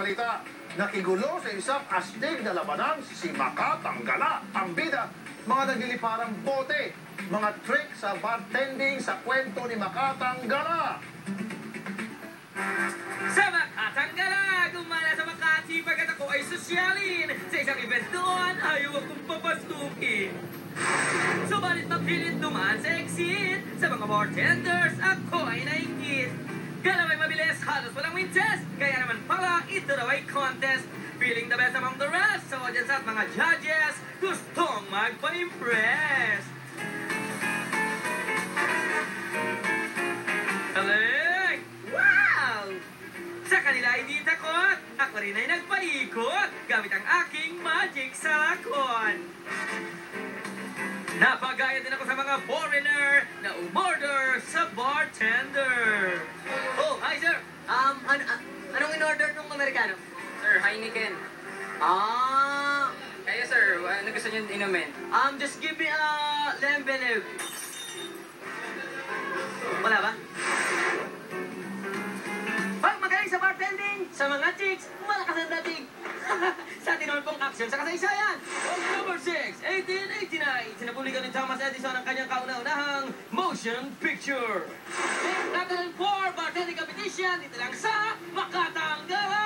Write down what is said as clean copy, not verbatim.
Balita, nakigulo sa isang astig na labanan si Makatanggala. Ang bida, mga nagliliparang bote, mga trick sa bartending sa kwento ni Makatanggala. Sa Makatanggala, gumala sa Makati pagkat ako ay sosyalin. Sa isang event doon, ayaw akong papastukin. Subalit mapilit dumaan sa exit. Sa mga bartenders, ako ay nainggit. Galaway mabilis, halos walang winches. Kaya naman pala, ito daw ay contest. Feeling the best among the rest. Sa audience at mga judges, gustong magpa-impress. Aling! Wow! Sa kanila ay di takot. Ako rin ay nagpaikot gamit ang aking magic sa lakon. Napagaya din ako sa mga foreigner na umorder sa bartender. Oh, hi sir! Anong in-order ng Amerikano? Sir, Heineken. Kaya sir, ano gusto niyo inumin? Just give me a lembeleg. Wala ba? Pag magaling sa bartending, sa mga chicks, malakas ang dating. Sa atin naman pong action sa kasaysayan. October 6, 1889, sinapublikan ni Thomas Edison ang kanyang kauna-unahang motion picture. Natin 4 bartending competition dito lang sa Makatanggala.